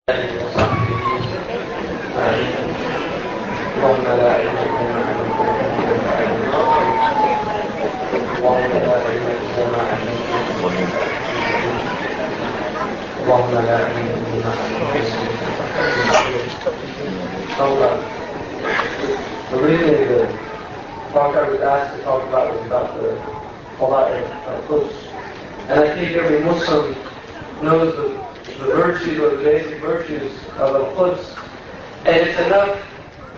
اللهم لا علم لنا اللهم لا علم لنا اللهم لا علم لنا the reason the talk I was asked to talk about was about the Al-Quds. And I think every Muslim knows the virtues or the basic virtues of Al-Quds. And it's enough,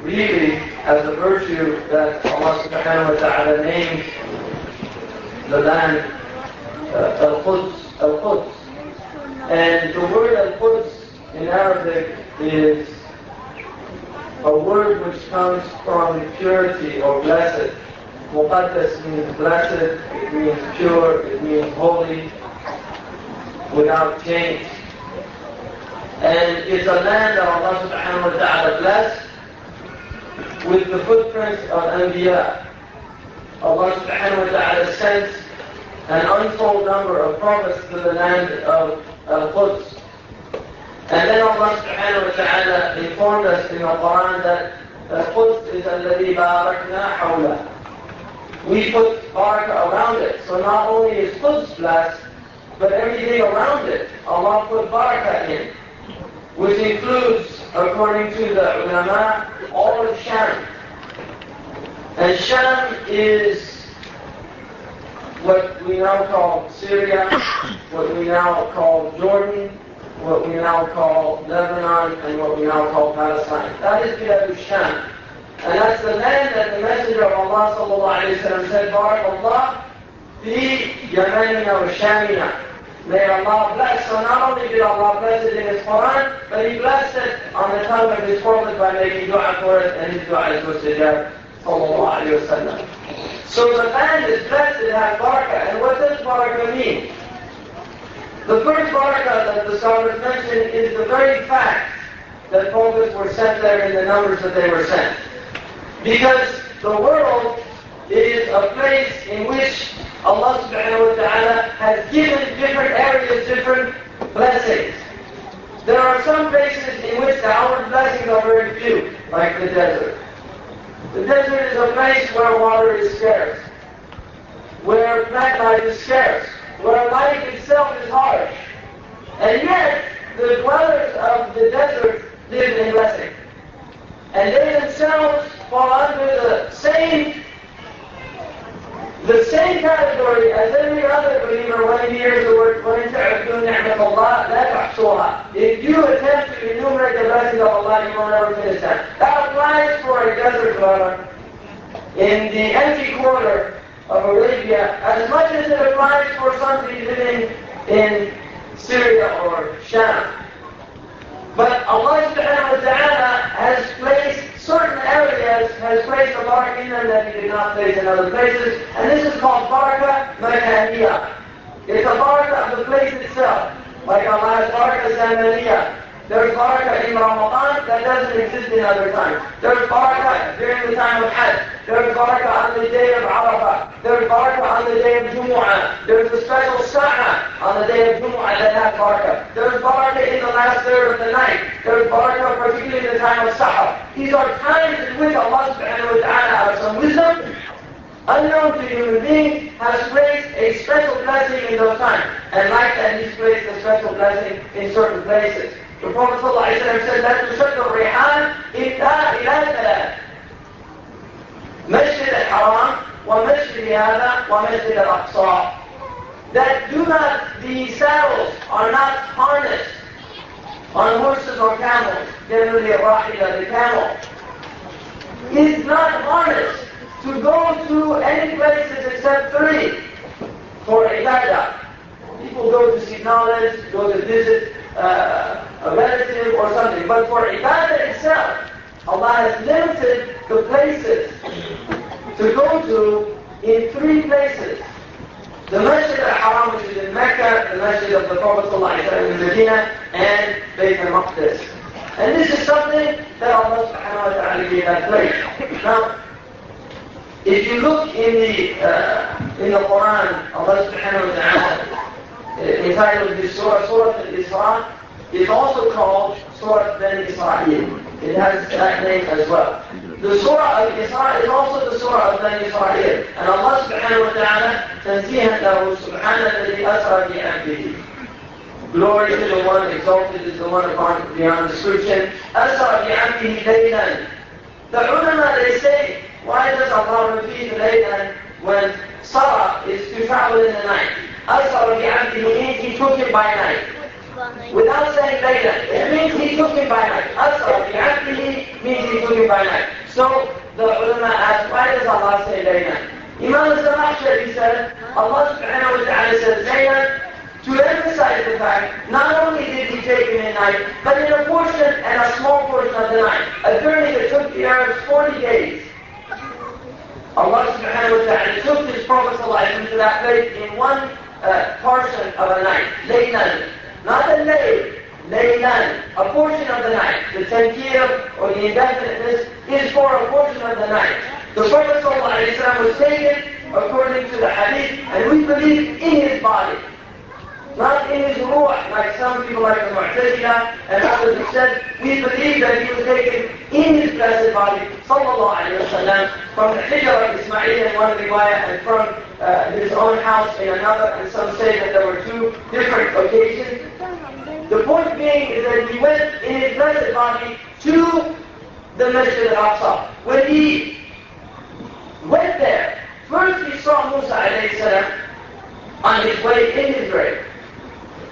really, as a virtue that Allah subhanahu wa ta'ala named the land Al-Quds, Al-Quds. And the word Al-Quds in Arabic is a word which comes from purity or blessed. Muqaddas means blessed, it means pure, it means holy, without change. And it's a land that Allah subhanahu wa ta'ala blessed with the footprints of Anbiya. Allah subhanahu wa ta'ala sent an untold number of prophets to the land of Al-Quds. And then Allah subhanahu wa ta'ala informed us in the Quran that Al-Quds is alladhi barakna hawla. We put barakah around it. So not only is Quds blessed, but everything around it, Allah put barakah in, which includes, according to the ulama, all of Sham. And Sham is what we now call Syria, what we now call Jordan, what we now call Lebanon, and what we now call Palestine. That is Bilad Sham. And that's the land that the Messenger of Allah sallallahu alayhi wa sallam said, Barakallah fi Yamanina wa Shamina. May Allah bless. So not only did Allah bless it in His Quran, but He blessed it on the tongue of His Prophet by making dua for it, and His dua is mustajab sallallahu alayhi wa sallam. So the land is blessed, it has barakah. And what does barakah mean? The first barakah that the scholars mention is the very fact that prophets were sent there in the numbers that they were sent. Because the world is a place in which Allah subhanahu wa ta'ala has given different areas different blessings. There are some places in which the outward blessings are very few, like the desert. The desert is a place where water is scarce, where plant life is scarce, where life itself is harsh. And yet, the dwellers of the desert live in blessing. And they themselves fall under the same category as every other believer when he hears the word, وَإِن تَعُدُّوا نِعْمَةَ اللَّهِ لَا تُحْصُوهَا. If you attempt to enumerate the blessings of Allah, you will never finish them. That applies for a desert dweller in the empty quarter of Arabia as much as it applies for somebody living in Syria or Sham. But Allah subhanahu wa ta'ala has placed certain areas, has placed a barakah in them that He did not place in other places. And this is called barakah makaniyah. It's a barakah of the place itself. Like Allah has barakah zamaniyah. There's barakah in Ramadan that doesn't exist in other times. There's barakah during the time of Hajj. There's barakah on the day of Arafah. There's barakah on the day of Jumu'ah. There's a special sa'ah on the day of Jumu'ah that has barakah. There's barakah in the last third of the night. There's barakah particularly in the time of Sahar. These are times in which Allah subhanahu wa ta'ala, out of some wisdom, unknown to human beings, has placed a special blessing in those times. And like that, He's placed a special blessing in certain places. The Prophet ﷺ said, لا تشد الرحال إلا إلى ثلاث. مسجد الحرام ومسجد هذا ومسجد الأقصى. That the saddles are not harnessed on horses or camels. Generally, the camel is not harnessed to go to any places except three for ibadah. People go to seek knowledge, go to visit a relative or something. But for ibadah itself, Allah has limited the places to go to in three places. The Masjid al-Haram, which is in Mecca, the Masjid of the Prophet ﷺ in Medina, and Bayt al-Maqdis. And this is something that Allah subhanahu wa ta'ala gave that place. Now, if you look in the Quran, Allah subhanahu wa ta'ala entitled this surah, Surah Al-Isra, is also called Surah Ben Israel. It has that name as well. The Surah of Isra is also the Surah of Ben Israel. And Allah subhanahu wa ta'ala, تنزيها له سبحان الذي أسرى بعبده. Glory to the one, exalted is the one beyond description. أسرى بعبده ليلا. The ulama, they say, why does Allah repeat laylan when Sarah is to travel in the night? أسرى بعبده means he took him by night. Without saying laylan, it means he took him by night. أسرى بعبده means he took him by night. So the ulama asked, why does Allah say laylan? Imam al-Zamakhshari said, Allah subhanahu wa ta'ala says laylan to emphasize the fact, not only did he take him at night, but in a portion and a small portion of the night. A journey that took the Arabs 40 days. Allah subhanahu wa ta'ala took his Prophet's life into that place in one portion of a night. Laylan. Not a lay. Laylan. A portion of the night. The tankir or the indefiniteness is for a portion of the night. The Prophet ﷺ was taken according to the hadith, and we believe in his body. Not in his ruh, like some people like the Mu'tazila and others have said. We believe that he was taken in his blessed body, sallallahu alayhi wa sallam, from the Hijr of Ismail in one riwayah and from his own house in another, and some say that there were two different occasions. The point being is that he went in his blessed body to the Masjid al-Aqsa. When he went there, first he saw Musa alayhi salam on his way in his grave.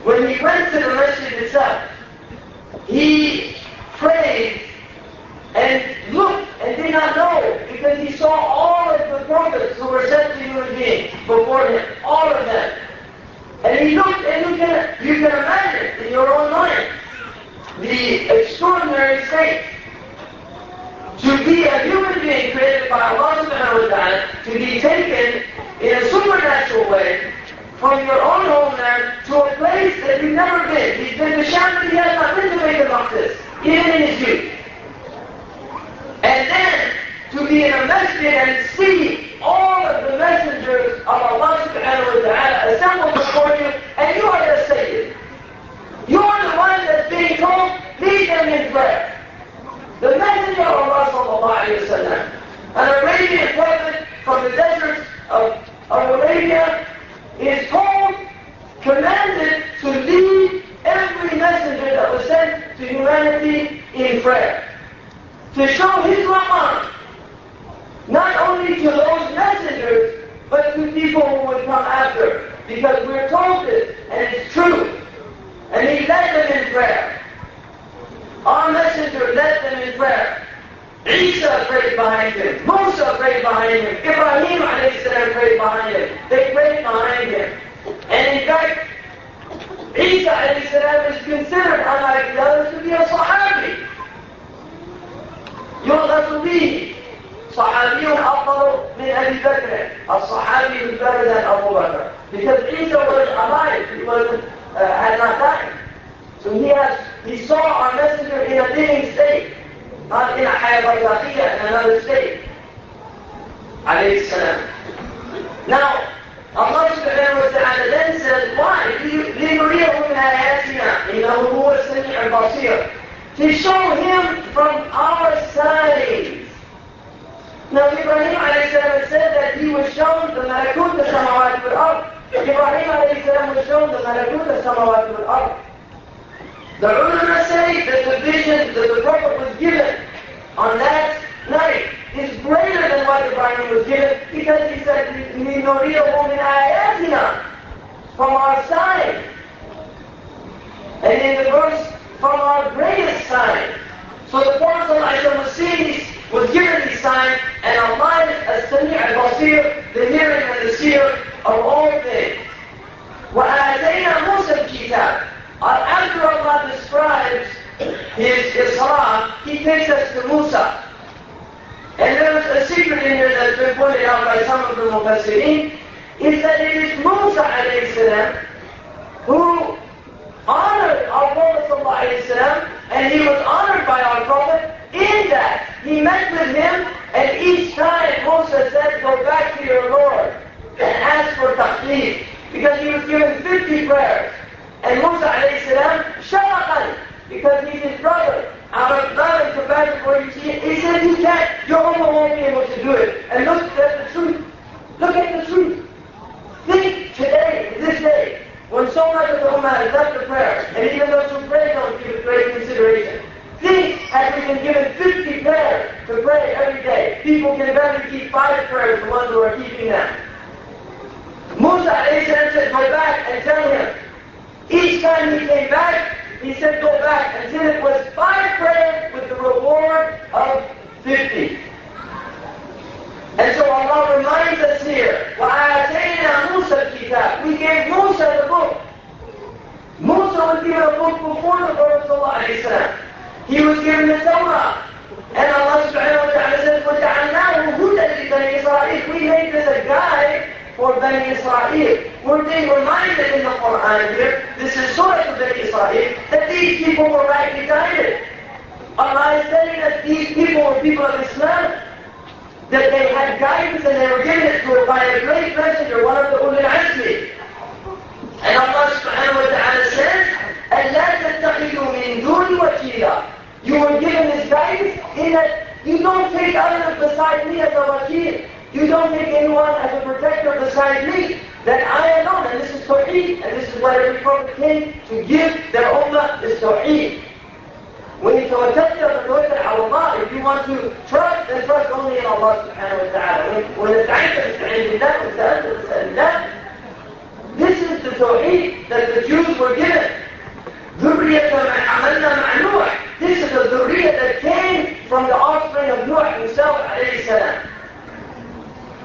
When he went to the masjid itself, he prayed and looked and did not know, because he saw all of the prophets who were sent to human beings before him, all of them. And he looked, and you can imagine in your own mind the extraordinary state to be a human being created by Allah subhanahu wa ta'ala, to be taken in a supernatural way from your own homeland to a place that you've never been. He's been to Sham, but he has not been to Beit al-Maqdis, even in his youth. And then to be in a masjid and see all of the messengers of Allah subhanahu wa ta'ala assembled before you, and you are their sayyid. You are the one that's being told, lead them in prayer. The messenger of Allah sallallahu alayhi wa sallam, an Arabian prophet from the deserts of Arabia, is told, commanded to lead every messenger that was sent to humanity in prayer. To show his Rahman, not only to those messengers, but to people who would come after. Because we're told this, and it's true. And he led them in prayer. Our messenger led them in prayer. Isa prayed behind him. Musa prayed behind him. Ibrahim alayhi salam prayed behind him. They prayed behind him. And in fact, Isa alayhi salam is considered, unlike the others, to be a Sahabi. يغلط به صحابي أفضل من أبي بكر. الصحابي is better than Abu Bakr. Because Isa was alive. He had not died. So he saw our messenger in a living state. Not in a hayat al-Zaqiyya, in another state. Alayhi salam. Now, Allah subhanahu wa ta'ala then says, why? لِنُرِيَهُ مِنْ آيَاتِنَا إِنَّهُ هُوَ السَّمِيعُ الْبَصِيرُ. To show him from our signs. Now, Ibrahim alayhi salam said that he was shown the malakut al-samawat wal-ard. Ibrahim alayhi salam was shown the malakut al-samawat wal-ard. The ulama say that the vision that the Prophet was given on that night is greater than what Ibrahim was given, because he said, لِنُرِيَهُ مِنْ آيَاتِنَا, from our sign. And in the verse, from our greatest sign. So the Prophet was given these signs, and Allah is as-Sami' al-Basir, the hearing and the seer of all things. وَآتَيْنَا مُوسَى الْكِتَابِ. After Allah describes his Isra, he takes us to Musa. And there's a secret in here that's been pointed out by some of the Mufassirin, is that it is Musa alayhi salam who honored our Prophet sallallahu alayhi salam, and he was honored by our Prophet in that he met with him, and each time Musa said, go back to your Lord and ask for taqleed, because he was given 50 prayers. And Musa alayhi salam Shafaqan, because he's his brother. Out of love and compassion for you, he said you can't, your Ummah won't be able to do it. And look at the truth. Look at the truth. Think today, this day, when so much of the Ummah has left the prayer, and even those who pray don't give it great consideration. Think, had we been given 50 prayers to pray every day, people can barely keep 5 prayers, the ones who are keeping them. Musa said, go back and tell him. Each time he came back, he said, go back until it was 5 prayers with the reward of 50. And so Allah reminds us here, وَآتَيْنَا مُوسَى الْكِتَابِ. We gave Musa the book. Musa was given a book before the Prophet ﷺ. He was given the Torah. And Allah subhanahu wa ta'ala says, وَجَعَلْنَاهُ هُدًى لِبَنِي إِسْرَائِيلِ. We made this a guide for Bani Israel. We're being reminded in the Quran here, this is Surah of Bani Israel, that these people were rightly guided. Allah is telling us these people were people of Islam, that they had guidance and they were given it to it by a great messenger, one of the Ulul Azmi. And Allah subhanahu wa ta'ala says, أَلَّا تَتَّخِذُوا مِن دُونِ وَكِيلًا. You were given this guidance in that you don't take others beside me as a wakil. You don't take anyone as a protector beside me. That I alone, and this is Tawheed, and this is what every prophet came to give their ummah is Tawheed. When you tawakkal Allah, if you want to trust, then trust only in Allah subhanahu wa ta'ala. When it's this is the Tawheed that the Jews were given. This is the dhurriyyah that came from the offspring of Nuh himself alayhi salam.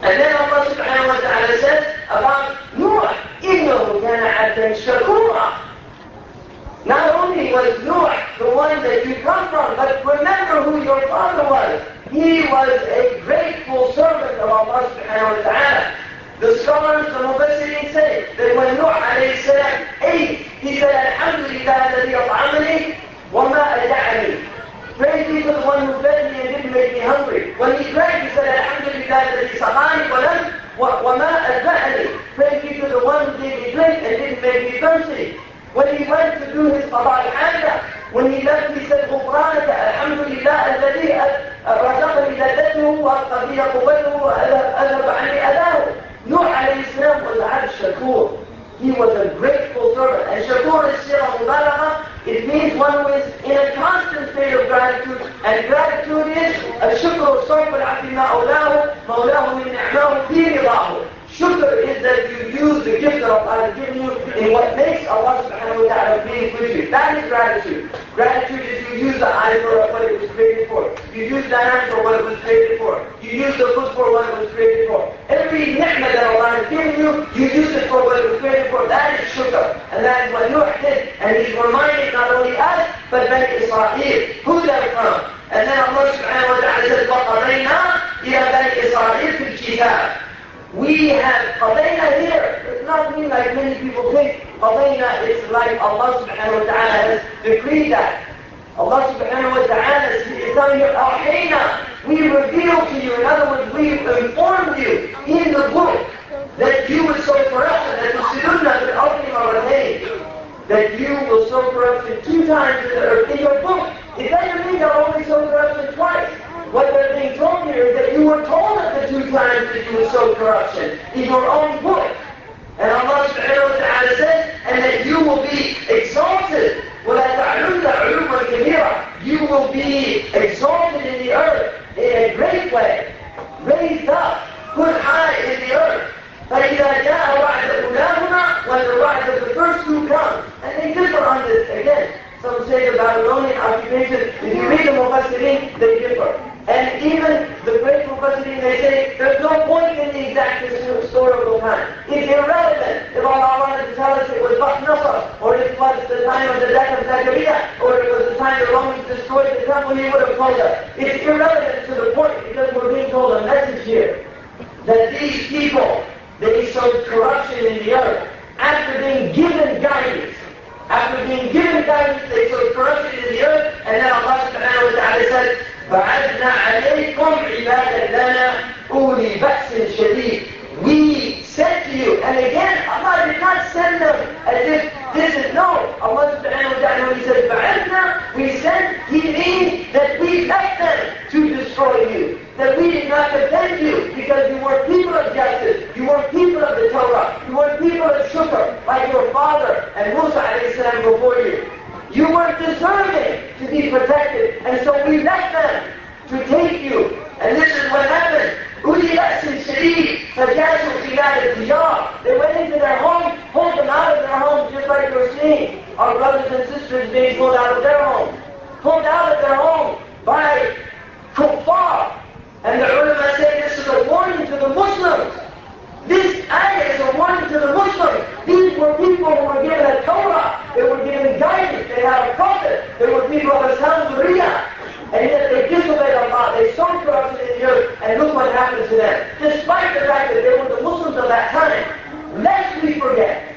And then Allah subhanahu wa ta'ala says about Nuh, إِنَّهُ كَانَ عَبْدًا شَكُورًا. Not only was Nuh the one that you come from, but remember who your father was. He was a grateful servant of Allah subhanahu wa ta'ala. The scholars, the Mufassirin say that when Nuh alayhi salam ate, he said, Alhamdulillah alladhi at'amani wa ma ada'ani. Praise be to the one who fed me and didn't make me hungry. When he drank, he said, Alhamdulillah alladhi saqani wa ma ada'ani. Praise be to the one who gave me drink and didn't make me thirsty. When he went to do his qada al-haja, when he left, he said, غفرانك الحمد لله الذي رزقني لذته وقضي قوته وأذهب عني أذاه. Nuh alayhi salam was abd shakur. He was a grateful servant. And shakur is sira mubalagha. It means one who is in a constant state of gratitude. And gratitude is shukr sarf al-abdi ma mawlahu min ni'mahu fi ridahu. Shukr is that you use the gift that Allah has given you in what makes Allah subhanahu wa ta'ala pleased with you. That is gratitude. Gratitude is you use the eye for what it was created for. You use the hand for what it was created for. You use the foot for what it was created for. Every ni'mah that Allah has given you, you use it for what it was created for. That is shukr. And that is what Nuh did. And he's reminding not only us, but Bani Israel. Who they're from. And then Allah subhanahu wa ta'ala says, وَقَضَيْنَا إِلَى بَنِي إِسْرَائِيلَ فِي الْكِتَابِ. We have qadayna here. It's not mean like many people think. Qadayna is like Allah subhanahu wa ta'ala has decreed that. Allah subhanahu wa ta'ala is telling you, Ahayna, we revealed to you. In other words, we informed you in the book that you will sow corruption, that you will sow corruption 2 times in your book. It doesn't mean you'll only sow corruption twice. What they're being told here is that you were told at the 2 times that you would sow corruption in your own book. And Allah subhanahu wa ta'ala says, and that you will be exalted. وَلَا تَعْلُمْنَ عُلُومًا كَبِيرًا. You will be exalted in the earth in a great way. Raised up, put high in the earth. فَإِذَا جَاءَ وَعْدَ أُولَاهُمَا. When the wa'd of the first 2 comes. And they differ on this again. Some say the Babylonian occupation. If you read the Mufassirin, they differ. And even the great Mufassirin, they say, there's no point in the exact historical time. It's irrelevant. If Allah wanted to tell us it was Nasr, or it was the time of the death of Zachariah, or it was the time the Romans destroyed the temple, he would have told us. It's irrelevant to the point, because we're being told a message here, that these people, they sowed corruption in the earth, after being given guidance. After being given guidance, they sowed corruption in the earth, and then Allah subhanahu wa ta'ala said, فَعَدْنَا عَلَيْكُمْ عِبَادًا لَنَا أُولِي بَأْسٍ شَدِيدٍ. We said to you, and again, Allah did not send them as if this is, no. Allah subhanahu wa ta'ala, when He way to be protected. And so we left them to take you. And this is what happened. أولي بأس شديد فجاسوا خلال التجار. They went into their home, pulled them out of their home, just like you're seeing our brothers and sisters being pulled out of their home. Pulled out of their home by kuffar. And the ulama say this is a warning to the Muslims. This ayah is a warning to the Muslims. These were people who were given a Torah. They were given guidance. They had a prophet. They were people of Islam. And yet they disobeyed Allah. They sowed corruption in the earth. And look what happened to them. Despite the fact that they were the Muslims of that time. Lest we forget.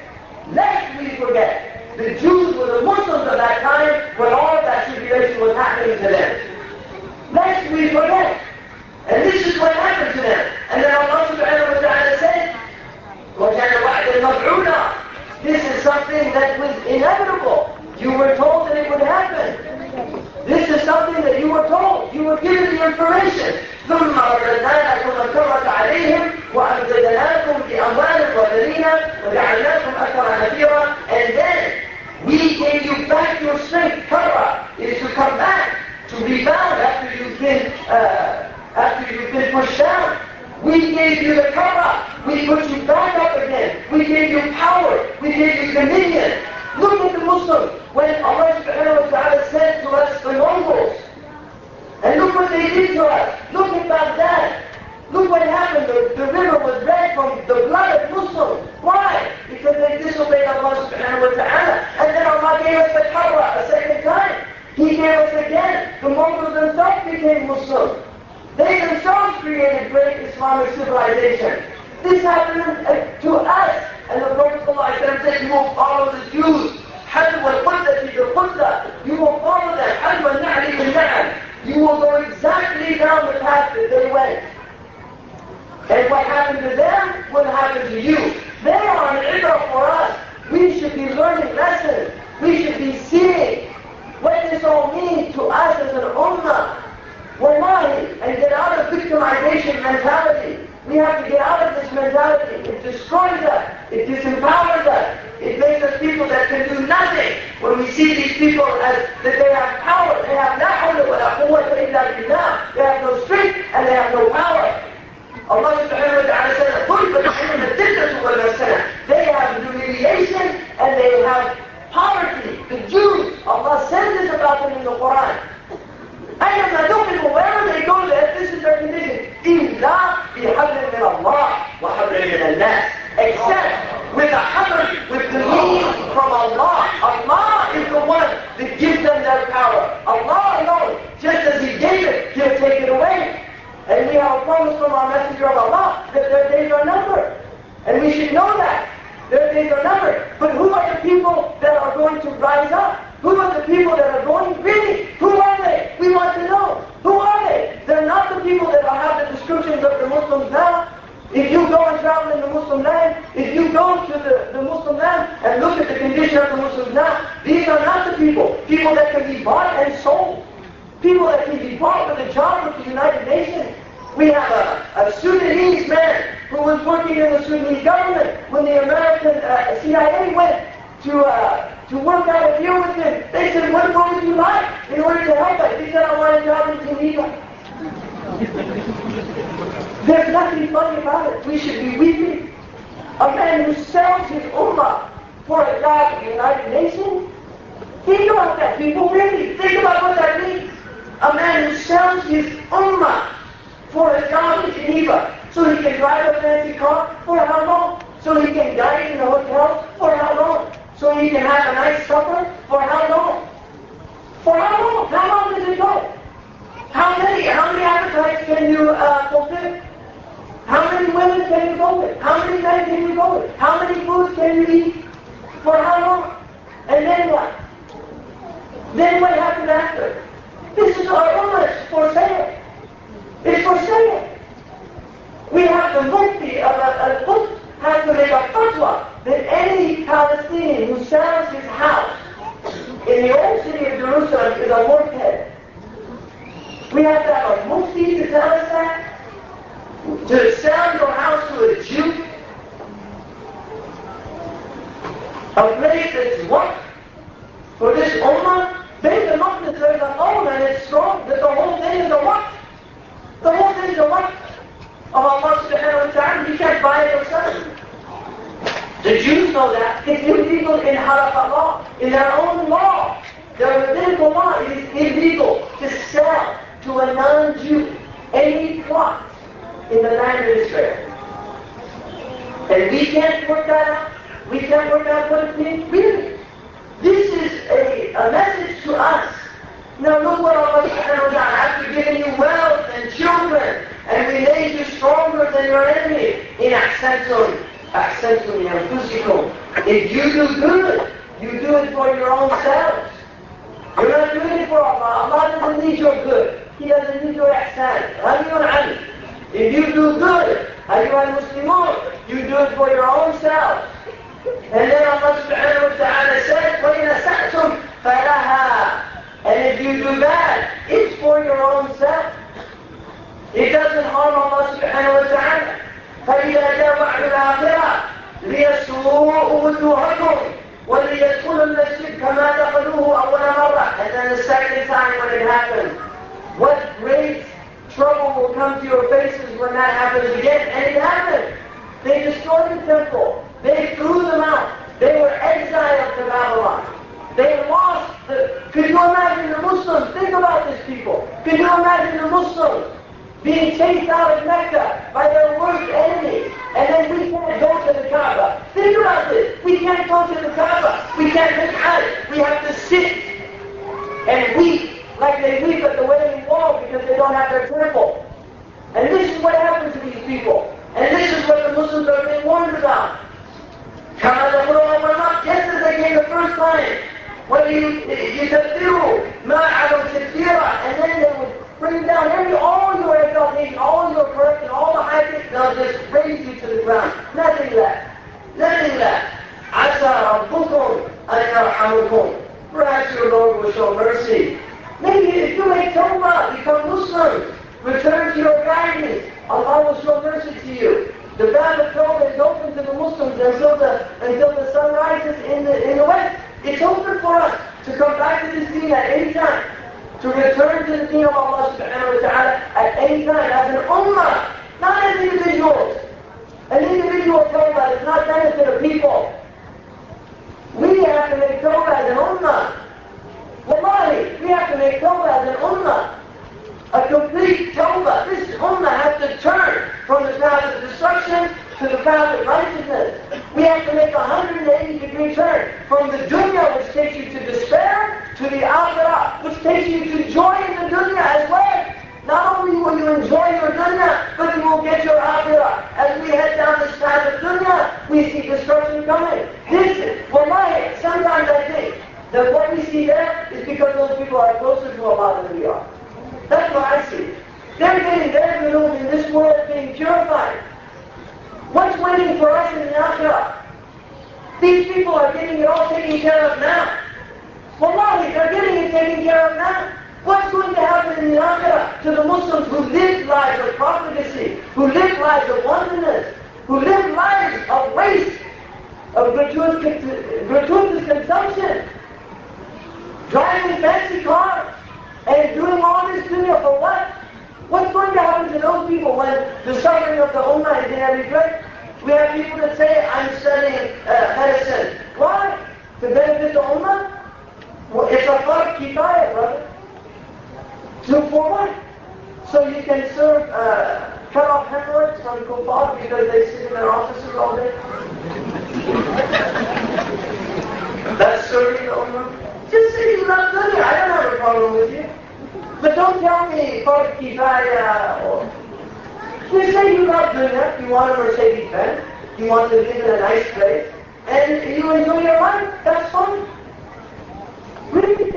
The Jews were the Muslims of that time when all of that tribulation was happening to them. Lest we forget. And this is what happened to them. And then Allah subhanahu wa ta'ala said, وَكَانَ وَعْدًا مَفْعُولًا. This is something that was inevitable. You were told that it would happen. This is something that you were told. You were given the information. ثُمَّ رَدَّنَاكُمْ وَكَرَّةَ عَلَيْهِمْ وَأَمْدَدْنَاكُمْ بِأَمْوَالٍ وَبَنِينَ وَجَعَلْنَاكُمْ أَكْثَرَ نَفِيرًا. And then we gave you back your strength. Karra is to come back, to rebound after you've been pushed down. We gave you the karra. We put you back up again. We gave you power. We gave you dominion. Look at the Muslims. When Allah subhanahu wa ta'ala sent to us the Mongols. And look what they did to us. Look at Baghdad. Look what happened. The river was red from the blood of Muslims. Why? Because they disobeyed Allah subhanahu wa ta'ala. And then Allah gave us the karra a second time. He gave us again. The Mongols themselves became Muslims. They themselves created great Islamic civilization. This happened to us. And the Prophet ﷺ said, you will follow the Jews. حَلْوَ الْقُدَّةِ بِالْقُدَّةِ. You will follow them. حَلْوَ النَّعْلِ بِالنَّعْلِ. You will go exactly down the path that they went. And what happened to them will happen to you. They are an ibrah for us. We should be learning lessons. We should be seeing what this all means to us as an ummah. Wallahi, and get out of victimization mentality. We have to get out of this mentality. It destroys us. It disempowers us. It makes us people that can do nothing. When we see these people as that they have power, they have la hawla wa la quwwata illa billah. They have no strength and they have no power. Allah subhanahu wa ta'ala says, they have humiliation and they have poverty. The Jews, Allah says this about them in the Quran. أينما دخلوا wherever they go there, this is their condition. إِلَّا بِحَبْلٍ مِّنَ اللَّهِ وَحَبْلٍ مِّنَ النَّاسِ. Except with a habl, with the means from Allah. Allah is the one that gives them their power. Allah alone, just as He gave it, He'll take it away. And we have a promise from our Messenger of Allah that their days are numbered. And we should know that. Their days are numbered. But who are the people that are going to rise up? Who are the people that are going? Really? Who are they? We want to know. Who are they? They're not the people that have the descriptions of the Muslims now. If you go and travel in the Muslim land, if you go to the Muslim land and look at the condition of the Muslims now, these are not the people. People that can be bought and sold. People that can be bought with a job with the United Nations. We have a Sudanese man who was working in the Sudanese government when the American CIA went to work out a deal with him. They said, what would you like in order to help us? He said, I want a job in Geneva. There's nothing funny about it. We should be weeping. A man who sells his ummah for a job in the United Nations? Think about that, people, really. Think about what that means. A man who sells his ummah for a job in Geneva so he can drive a fancy car for how long? So he can dine in a hotel for how long? So he can have a nice supper for how long? For how long? How long does it go? How many appetites can you fulfill? How many women can you go with? How many men can you go with? How many foods can you eat? For how long? And then what? Then what happens after? This is our ummah. It's for sale. It's for sale. We have the mufti of Al-Quds has to make a fatwa that any Palestinian who sells his house in the old city of Jerusalem is a murtad. We have to have a mufti to tell us that. To sell your house to a Jew. A place that's what? For this ummah, Bayt al-Maqdis In their own law, their rabbinical law, it is illegal to sell to a non-Jew any plot in the land of Israel. And we can't work that out. We can't work out what it means. Really. This is a message to us. Now look what Allah subhanahu wa ta'ala, after giving you wealth and children, and we made you stronger than your enemy. In ahsantum yanfusikum. If you do good, you do it for your own selves. You're not doing it for Allah. Allah doesn't need your good. He doesn't need your ihsan. If you do good, ayyuhal muslimun, you do it for your own selves. And then Allah subhanahu wa ta'ala says, وَإِنْ أَسَأْتُمْ فَلَهَا. And if you do bad, it's for your own self. It doesn't harm Allah subhanahu wa ta'ala. فَإِذَا جَاءَ وَعْدُ الْآخِرَةِ لِيَسُوءُ وُجُوهَكُمْ وَلِيَدْخُلُوا الْمَسْجِدَ كَمَا دَخَلُوهُ أَوَّلَ مَرَّةٍ. And then the second time when it happens, what great trouble will come to your faces when that happens again. And it happened. They destroyed the temple. They threw them out. They were exiled to Babylon. They lost could you imagine the Muslims? Think about these people. Could you imagine the Muslims being chased out of Mecca by their worst enemy? And then we can't go to the Kaaba. Think about this. We can't go to the Kaaba. We can't make Hajj. We have to sit and weep like they weep at the Wailing Wall because they don't have their temple. And this is what happens to these people. And this is what the Muslims are being warned about. Just as they came the first time, when you do and then they would bring down all your exaltation, all your correction, all the high things, they'll just raise you to the ground. Nothing left. Nothing left. عَسَى رَبُّكُمْ أَنْ يَرْحَمُكُمْ. Perhaps your Lord will show mercy. Maybe if you make tawbah, become Muslim, return to your guidance, Allah will show mercy to you. The path of tawbah is open to the Muslims until the sun rises in the west. It's open for us to come back to this deen at any time, to return to the deen of Allah subhanahu wa ta'ala at any time as an ummah, not as individuals. An individual tawbah does not benefit a people. We have to make tawbah as an ummah. Wallahi, we have to make tawbah as an ummah. A complete tawbah. This ummah has to turn from the path of destruction to the path of righteousness. We have to make a 180-degree turn from the dunya, which takes you to despair, to the akhirah, which takes you to joy in the dunya as well. Not only will you enjoy your dunya, but you will get your akhirah. As we head down this path of dunya, we see destruction coming. Wallahi, sometimes I think that what we see there is because those people are closer to Allah than we are. That's what I see. They're getting their minhum in this world being purified. What's waiting for us in the akhirah? These people are getting it all taken care of now. Wallahi, they're getting it taken care of now. What's going to happen in the akhirah to the Muslims who live lives of profligacy, who live lives of wantonness, who live lives of waste, of gratuitous consumption, driving fancy cars, and doing all this dunya for what? What's going to happen to those people when the suffering of the ummah is in every place? We have people that say, I'm studying medicine. Why? To benefit the ummah? Well, it's a fard kifaya, brother. So for what? So you can serve, cut off hemorrhoids from kuffar because they sit in their offices all day? That's serving the ummah? Just say you love dunya. I don't have a problem with you. But don't tell me fard kifaya or... Just say you love dunya, you want a Mercedes Benz, you want to live in a nice place, and you enjoy your life, that's fine. Really?